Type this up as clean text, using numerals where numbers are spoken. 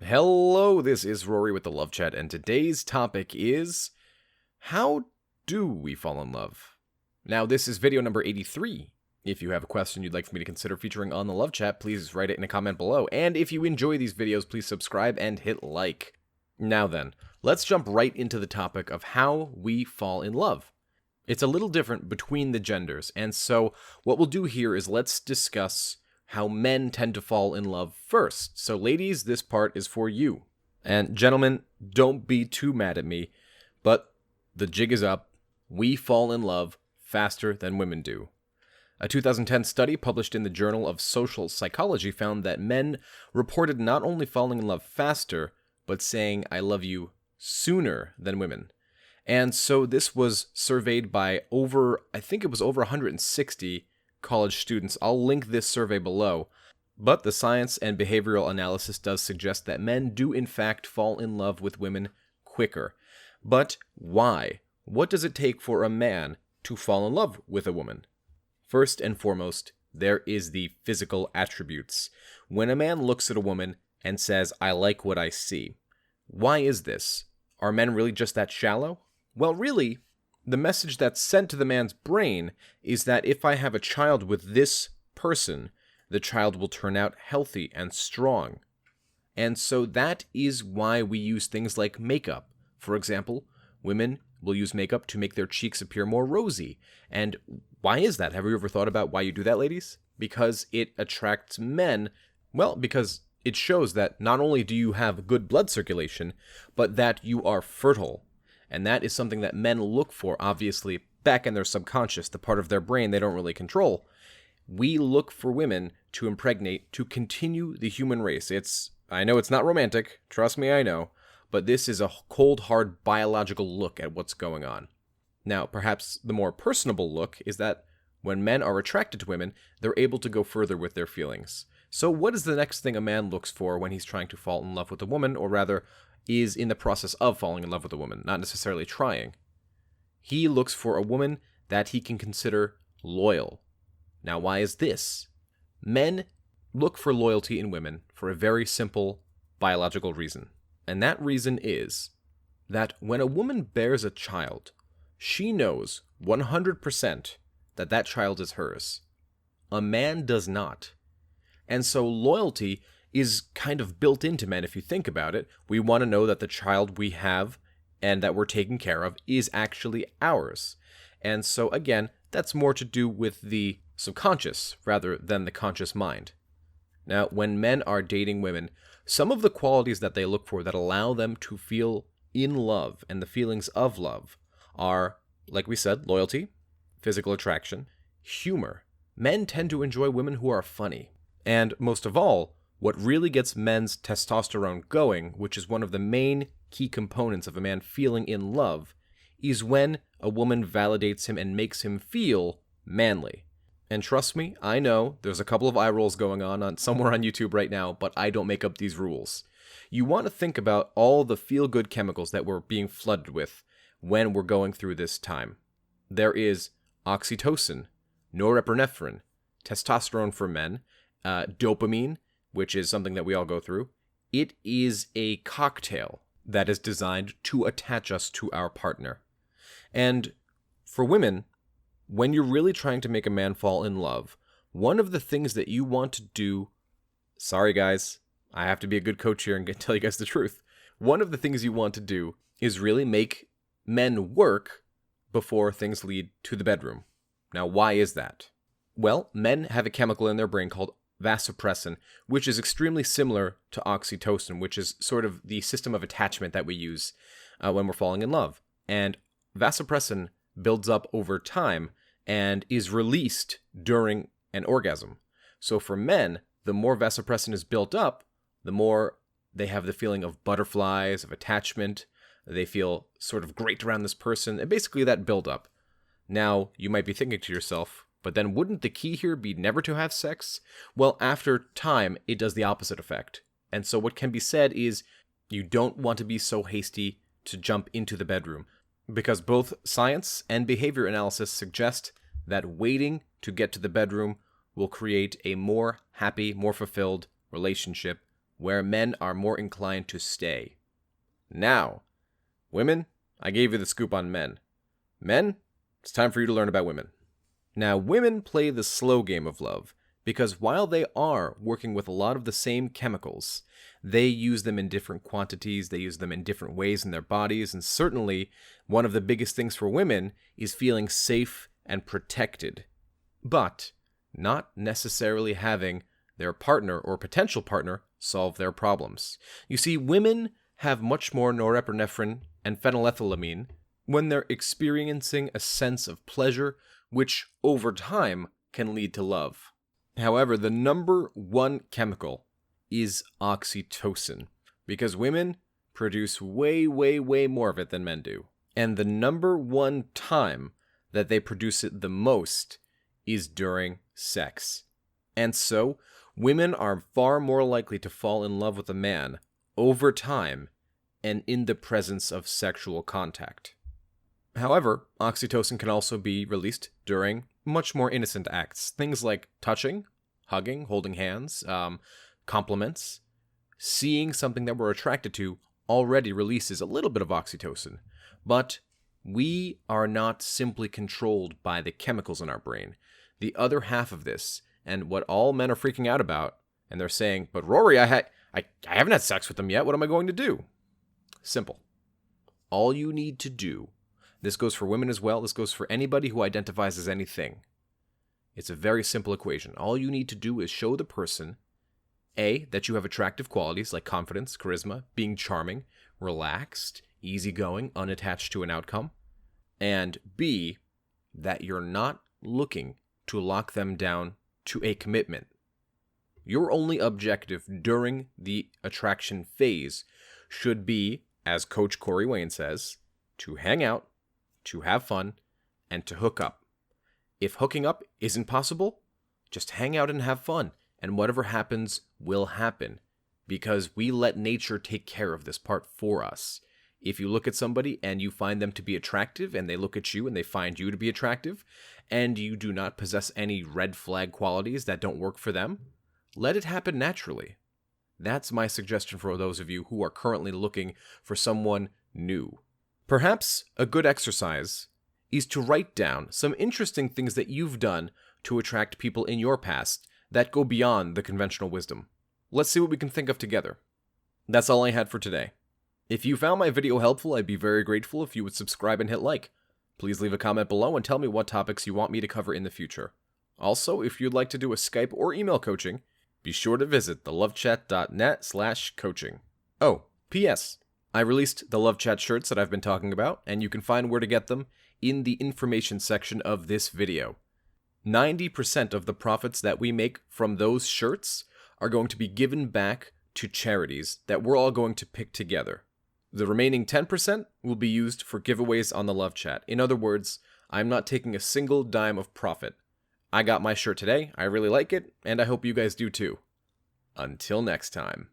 Hello, this is Rory with the Love Chat, and today's topic is how do we fall in love? Now, this is video number 83. If you have a question you'd like for me to consider featuring on the Love Chat, please write it in a comment below. And if you enjoy these videos, please subscribe and hit like. Now then, let's jump right into the topic of how we fall in love. It's a little different between the genders, and so what we'll do here is let's discuss how men tend to fall in love first. So ladies, this part is for you. And gentlemen, don't be too mad at me, but the jig is up. We fall in love faster than women do. A 2010 study published in the Journal of Social Psychology found that men reported not only falling in love faster, but saying I love you sooner than women. And so this was surveyed by over 160 college students. I'll link this survey below. But the science and behavioral analysis does suggest that men do in fact fall in love with women quicker. But why? What does it take for a man to fall in love with a woman? First and foremost, there is the physical attributes. When a man looks at a woman and says, I like what I see. Why is this? Are men really just that shallow? Well, really, the message that's sent to the man's brain is that if I have a child with this person, the child will turn out healthy and strong. And so that is why we use things like makeup. For example, women will use makeup to make their cheeks appear more rosy. And why is that? Have you ever thought about why you do that, ladies? Because it attracts men. Well, because it shows that not only do you have good blood circulation, but that you are fertile. And that is something that men look for, obviously, back in their subconscious, the part of their brain they don't really control. We look for women to impregnate to continue the human race. I know it's not romantic, trust me, I know, but this is a cold, hard biological look at what's going on. Now, perhaps the more personable look is that when men are attracted to women, they're able to go further with their feelings. So what is the next thing a man looks for when he's trying to fall in love with a woman, or rather, is in the process of falling in love with a woman, not necessarily trying? He looks for a woman that he can consider loyal. Now, why is this? Men look for loyalty in women for a very simple biological reason. And that reason is that when a woman bears a child, she knows 100% that that child is hers. A man does not. And so loyalty is kind of built into men if you think about it. We want to know that the child we have and that we're taking care of is actually ours. And so again, that's more to do with the subconscious rather than the conscious mind. Now, when men are dating women, some of the qualities that they look for that allow them to feel in love and the feelings of love are, like we said, loyalty, physical attraction, humor. Men tend to enjoy women who are funny. And most of all, what really gets men's testosterone going, which is one of the main key components of a man feeling in love, is when a woman validates him and makes him feel manly. And trust me, I know there's a couple of eye rolls going on somewhere on YouTube right now, but I don't make up these rules. You want to think about all the feel-good chemicals that we're being flooded with when we're going through this time. There is oxytocin, norepinephrine, testosterone for men, dopamine, which is something that we all go through. It is a cocktail that is designed to attach us to our partner. And for women, when you're really trying to make a man fall in love, one of the things that you want to do, sorry guys, I have to be a good coach here and tell you guys the truth. One of the things you want to do is really make men work before things lead to the bedroom. Now, why is that? Well, men have a chemical in their brain called vasopressin, which is extremely similar to oxytocin, which is sort of the system of attachment that we use when we're falling in love. And vasopressin builds up over time and is released during an orgasm. So for men, the more vasopressin is built up, the more they have the feeling of butterflies, of attachment. They feel sort of great around this person, and basically that build-up. Now, you might be thinking to yourself, but then wouldn't the key here be never to have sex? Well, after time, it does the opposite effect. And so what can be said is you don't want to be so hasty to jump into the bedroom, because both science and behavior analysis suggest that waiting to get to the bedroom will create a more happy, more fulfilled relationship where men are more inclined to stay. Now, women, I gave you the scoop on men. Men, it's time for you to learn about women. Now, women play the slow game of love because while they are working with a lot of the same chemicals, they use them in different quantities, they use them in different ways in their bodies, and certainly one of the biggest things for women is feeling safe and protected, but not necessarily having their partner or potential partner solve their problems. You see, women have much more norepinephrine and phenylethylamine when they're experiencing a sense of pleasure, which over time can lead to love. However, the number one chemical is oxytocin, because women produce way more of it than men do. And the number one time that they produce it the most is during sex. And so, women are far more likely to fall in love with a man over time and in the presence of sexual contact. However, oxytocin can also be released during much more innocent acts. Things like touching, hugging, holding hands, compliments. Seeing something that we're attracted to already releases a little bit of oxytocin. But we are not simply controlled by the chemicals in our brain. The other half of this, and what all men are freaking out about, and they're saying, but Rory, I haven't had sex with them yet, what am I going to do? Simple. All you need to do, this goes for women as well, this goes for anybody who identifies as anything. It's a very simple equation. All you need to do is show the person, A, that you have attractive qualities like confidence, charisma, being charming, relaxed, easygoing, unattached to an outcome, and B, that you're not looking to lock them down to a commitment. Your only objective during the attraction phase should be, as Coach Corey Wayne says, to hang out, to have fun, and to hook up. If hooking up isn't possible, just hang out and have fun, and whatever happens will happen, because we let nature take care of this part for us. If you look at somebody and you find them to be attractive, and they look at you and they find you to be attractive, and you do not possess any red flag qualities that don't work for them, let it happen naturally. That's my suggestion for those of you who are currently looking for someone new. Perhaps a good exercise is to write down some interesting things that you've done to attract people in your past that go beyond the conventional wisdom. Let's see what we can think of together. That's all I had for today. If you found my video helpful, I'd be very grateful if you would subscribe and hit like. Please leave a comment below and tell me what topics you want me to cover in the future. Also, if you'd like to do a Skype or email coaching, be sure to visit thelovechat.net/coaching. Oh, P.S. I released the Love Chat shirts that I've been talking about, and you can find where to get them in the information section of this video. 90% of the profits that we make from those shirts are going to be given back to charities that we're all going to pick together. The remaining 10% will be used for giveaways on the Love Chat. In other words, I'm not taking a single dime of profit. I got my shirt today, I really like it, and I hope you guys do too. Until next time.